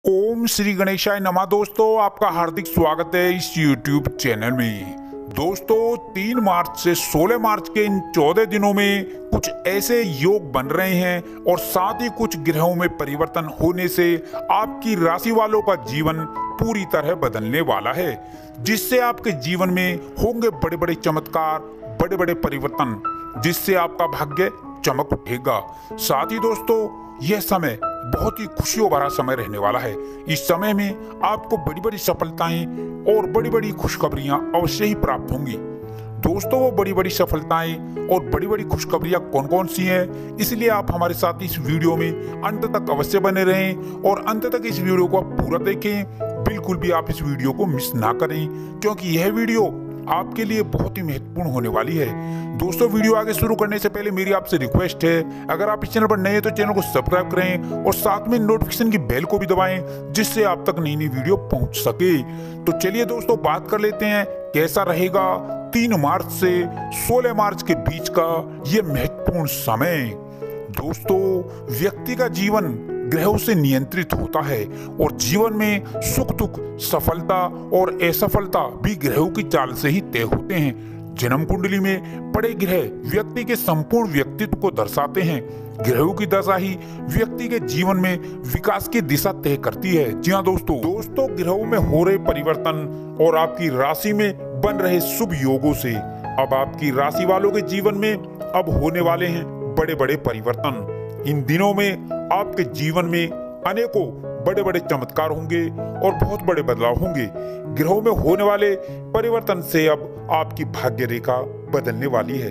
ओम श्री गणेशाय नमः। दोस्तों, आपका हार्दिक स्वागत है इस YouTube चैनल में। दोस्तों, 3 मार्च से 16 मार्च के इन 14 दिनों में कुछ ऐसे योग बन रहे हैं और साथ ही कुछ ग्रहों में परिवर्तन होने से आपकी राशि वालों का जीवन पूरी तरह बदलने वाला है, जिससे आपके जीवन में होंगे बड़े बड़े चमत्कार, बड़े बड़े परिवर्तन, जिससे आपका भाग्य चमक उठेगा। साथ ही दोस्तों, यह समय बहुत ही खुशियों भरा समय रहने वाला है। इस समय में आपको बड़ी बड़ी सफलताएं और बड़ी बड़ी खुशखबरियां अवश्य ही प्राप्त होंगी। दोस्तों, वो बड़ी बड़ी सफलताएं और बड़ी बड़ी खुशखबरियां कौन कौन सी हैं, इसलिए आप हमारे साथ इस वीडियो में अंत तक अवश्य बने रहें और अंत तक इस वीडियो को आप पूरा देखें। बिल्कुल भी आप इस वीडियो को मिस ना करें, क्योंकि यह वीडियो आपके लिए बहुत ही महत्वपूर्ण होने वाली है। दोस्तों, वीडियो आगे शुरू करने से पहले मेरी आपसे रिक्वेस्ट है, अगर आप इस चैनल पर नए हैं तो चैनल को सब्सक्राइब करें और साथ में नोटिफिकेशन की बेल को भी दबाएं, जिससे आप तक नई नई वीडियो पहुंच सके। तो चलिए दोस्तों, बात कर लेते हैं कैसा रहेगा 3 मार्च से 16 मार्च के बीच का ये महत्वपूर्ण समय। दोस्तों, व्यक्ति का जीवन ग्रहों से नियंत्रित होता है और जीवन में सुख दुख, सफलता और असफलता भी ग्रहों की चाल से ही तय होते हैं। जन्म कुंडली में पड़े ग्रह व्यक्ति के संपूर्ण व्यक्तित्व को दर्शाते हैं। ग्रहों की दशा ही व्यक्ति के जीवन में विकास की दिशा तय करती है। जी हाँ दोस्तों, ग्रहों में हो रहे परिवर्तन और आपकी राशि में बन रहे शुभ योगों से अब आपकी राशि वालों के जीवन में अब होने वाले हैं बड़े बड़े परिवर्तन। इन दिनों में आपके जीवन में अनेकों बड़े बड़े चमत्कार होंगे और बहुत बड़े बदलाव होंगे। ग्रहों में होने वाले परिवर्तन से अब आपकी भाग्य रेखा बदलने वाली है।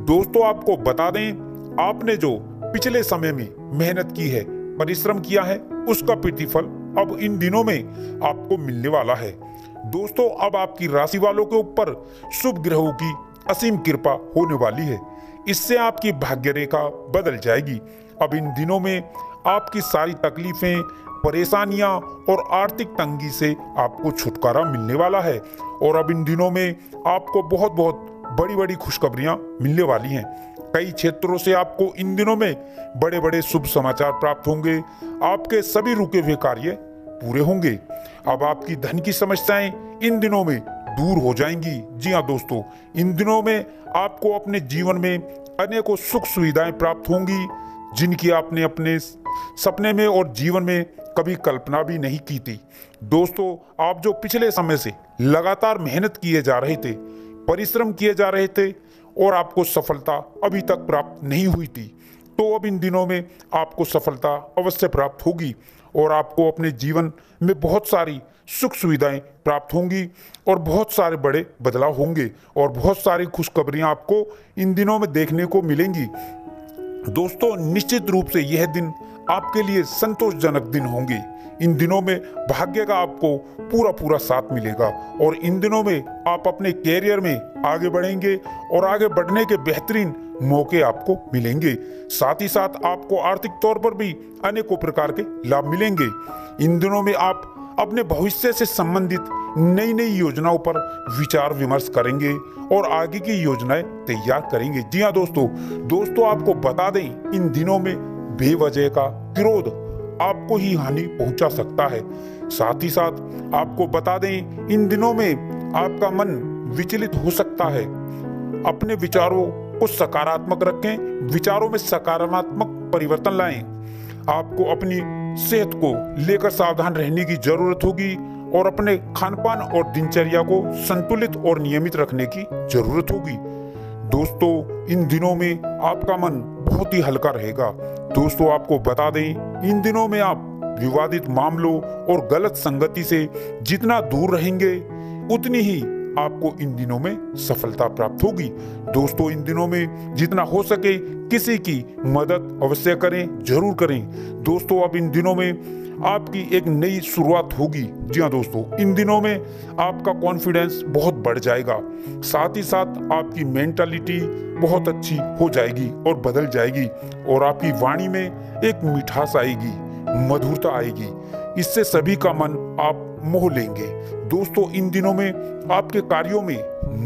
दोस्तों, आपको बता दें, आपने जो पिछले समय में मेहनत की है, परिश्रम किया है, उसका प्रतिफल अब इन दिनों में आपको मिलने वाला है। दोस्तों, अब आपकी राशि वालों के ऊपर शुभ ग्रहों की असीम कृपा होने वाली है। इससे आपकी भाग्य रेखा बदल जाएगी। अब इन दिनों में आपकी सारी तकलीफें, परेशानियां और आर्थिक तंगी से आपको छुटकारा मिलने वाला है और अब इन दिनों में आपको बहुत बहुत बड़ी बड़ी खुशखबरियां मिलने वाली हैं। कई क्षेत्रों से आपको इन दिनों में बड़े बड़े शुभ समाचार प्राप्त होंगे। आपके सभी रुके हुए कार्य पूरे होंगे। अब आपकी धन की समस्याएं इन दिनों में दूर हो जाएंगी। जी हाँ दोस्तों, इन दिनों में आपको अपने जीवन में अनेकों सुख सुविधाएं प्राप्त होंगी, जिनकी आपने अपने सपने में और जीवन में कभी कल्पना भी नहीं की थी। दोस्तों, आप जो पिछले समय से लगातार मेहनत किए जा रहे थे, परिश्रम किए जा रहे थे और आपको सफलता अभी तक प्राप्त नहीं हुई थी, तो अब इन दिनों में आपको सफलता अवश्य प्राप्त होगी और आपको अपने जीवन में बहुत सारी सुख सुविधाएं प्राप्त होंगी और बहुत सारे बड़े बदलाव होंगे और बहुत सारी खुशखबरियां आपको इन दिनों में देखने को मिलेंगी। दोस्तों, निश्चित रूप से यह दिन आपके लिए संतोषजनक दिन होंगे। इन दिनों में भाग्य का आपको पूरा पूरा साथ मिलेगा और इन दिनों में आप अपने कैरियर में आगे बढ़ेंगे और आगे बढ़ने के बेहतरीन मौके आपको मिलेंगे। साथ ही साथ आपको आर्थिक तौर पर भी अनेकों प्रकार के लाभ मिलेंगे। इन दिनों में आप अपने भविष्य से संबंधित नई नई योजनाओं पर विचार विमर्श करेंगे और आगे की योजनाएं तैयार करेंगे। जी हाँ दोस्तों, आपको बता दें, इन दिनों में बेवजह का क्रोध आपको ही हानि पहुंचा सकता है। साथ ही साथ आपको बता दें, इन दिनों में आपका मन विचलित हो सकता है। अपने विचारों को सकारात्मक रखें, विचारों में सकारात्मक परिवर्तन लाएं। आपको अपनी सेहत को लेकर सावधान रहने की जरूरत होगी और अपने खानपान और दिनचर्या को संतुलित और नियमित रखने की जरूरत होगी। दोस्तों, इन दिनों में आपका मन बहुत ही हल्का रहेगा। दोस्तों, आपको बता दें, इन दिनों में आप विवादित मामलों और गलत संगति से जितना दूर रहेंगे, उतनी ही आपको इन दिनों में सफलता प्राप्त होगी। दोस्तों, इन दिनों में जितना हो सके किसी की मदद अवश्य करें, जरूर करें। दोस्तों, अब इन दिनों में आपकी एक नई शुरुआत होगी। जी हाँ दोस्तों, इन दिनों में आपका कॉन्फिडेंस बहुत बढ़ जाएगा। साथ ही साथ आपकी मेंटालिटी बहुत अच्छी हो जाएगी और बदल जाएगी और आपकी वाणी में एक मिठास आएगी, मधुरता आएगी। इससे सभी का मन आप मोह लेंगे। दोस्तों, इन दिनों में आपके कार्यों में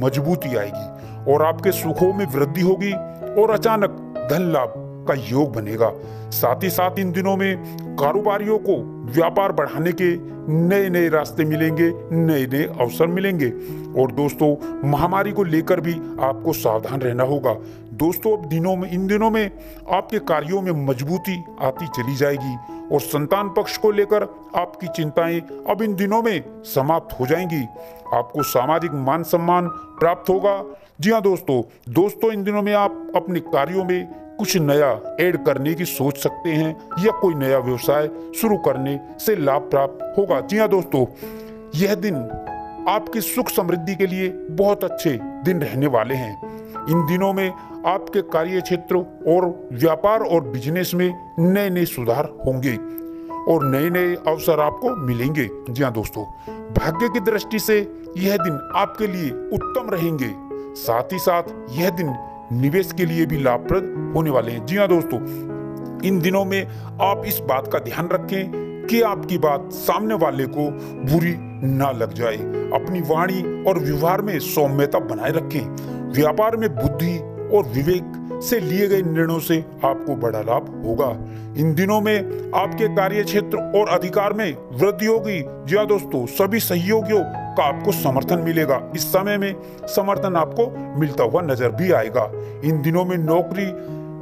मजबूती आएगी और आपके सुखों में वृद्धि होगी और अचानक धन लाभ का योग बनेगा। साथ ही साथ इन दिनों में कारोबारियों को व्यापार बढ़ाने के नए नए रास्ते मिलेंगे, नए नए अवसर मिलेंगे। और दोस्तों, महामारी को लेकर भी आपको सावधान रहना होगा। दोस्तों, इन दिनों में आपके कार्यों में मजबूती आती चली जाएगी और संतान पक्ष को लेकर आपकी चिंताएं अब इन दिनों में समाप्त हो जाएंगी। आपको सामाजिक मान सम्मान प्राप्त होगा। जी हाँ दोस्तों, इन दिनों में आप अपने कार्यों में कुछ नया ऐड करने की सोच सकते हैं या कोई नया व्यवसाय शुरू करने से लाभ प्राप्त होगा। जी हाँ दोस्तों, यह दिन आपकी सुख समृद्धि के लिए बहुत अच्छे दिन रहने वाले हैं। इन दिनों में आपके कार्य क्षेत्र और व्यापार और बिजनेस में नए नए सुधार होंगे और नए नए अवसर आपको मिलेंगे। जी हाँ दोस्तों, भाग्य की दृष्टि से यह दिन आपके लिए उत्तम रहेंगे। साथ ही साथ यह दिन निवेश के लिए भी लाभप्रद होने वाले हैं। जी हाँ दोस्तों, इन दिनों में आप इस बात का ध्यान रखें कि आपकी बात सामने वाले को बुरी ना लग जाए। अपनी वाणी और व्यवहार में सौम्यता बनाए रखें। व्यापार में बुद्धि और विवेक से लिए गए निर्णयों से आपको बड़ा लाभ होगा। इन दिनों में आपके कार्य क्षेत्र और अधिकार में वृद्धि होगी। जी हाँ दोस्तों, सभी सहयोगियों का आपको समर्थन मिलेगा। इस समय में समर्थन आपको मिलता हुआ नजर भी आएगा। इन दिनों में नौकरी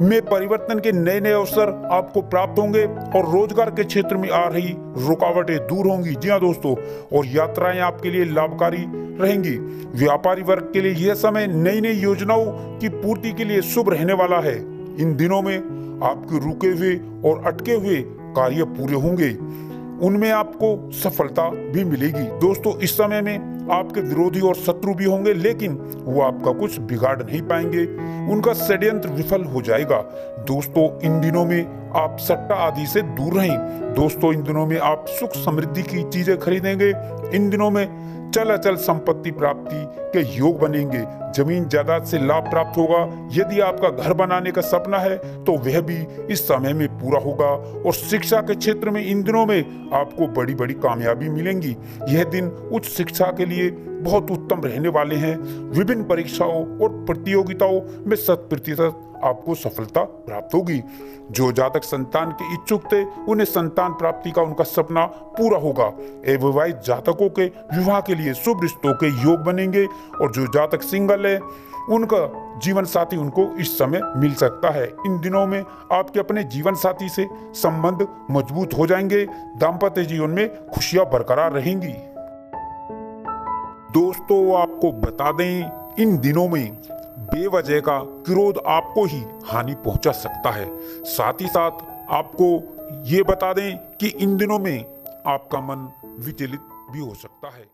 में परिवर्तन के नए नए अवसर आपको प्राप्त होंगे और रोजगार के क्षेत्र में आ रही रुकावटें दूर होंगी। जी हाँ दोस्तों, और यात्राएं आपके लिए लाभकारी रहेंगी। व्यापारी वर्ग के लिए यह समय नई नई योजनाओं की पूर्ति के लिए शुभ रहने वाला है। इन दिनों में आपके रुके हुए और अटके हुए कार्य पूरे होंगे, उनमें आपको सफलता भी मिलेगी। दोस्तों, इस समय में आपके विरोधी और शत्रु भी होंगे, लेकिन वो आपका कुछ बिगाड़ नहीं पाएंगे। उनका षड्यंत्र विफल हो जाएगा। दोस्तों, इन दिनों में आप सट्टा आदि से दूर रहें। दोस्तों, इन दिनों में आप सुख समृद्धि की चीजें खरीदेंगे। इन दिनों में चल अचल संपत्ति प्राप्ति के योग बनेंगे। जमीन जायदाद से लाभ प्राप्त होगा। यदि आपका घर बनाने का सपना है तो वह भी इस समय में पूरा होगा। और शिक्षा के क्षेत्र में इन दिनों में आपको बड़ी बड़ी कामयाबी मिलेंगी। यह दिन उच्च शिक्षा के लिए बहुत उत्तम रहने वाले हैं। विभिन्न परीक्षाओं और प्रतियोगिताओं में 100% आपको सफलता प्राप्त होगी। जो जातक संतान के इच्छुक थे, उन्हें संतान प्राप्ति का उनका सपना पूरा होगा। अविवाहित जातकों के विवाह के लिए शुभ रिश्तों के योग बनेंगे और जो जातक सिंगल है, उनका जीवन साथी उनको इस समय मिल सकता है। इन दिनों में आपके अपने जीवन साथी से संबंध मजबूत हो जाएंगे। दाम्पत्य जीवन में खुशियां बरकरार रहेंगी। दोस्तों, आपको बता दें, इन दिनों में बेवजह का क्रोध आपको ही हानि पहुंचा सकता है। साथ ही साथ आपको ये बता दें कि इन दिनों में आपका मन विचलित भी हो सकता है।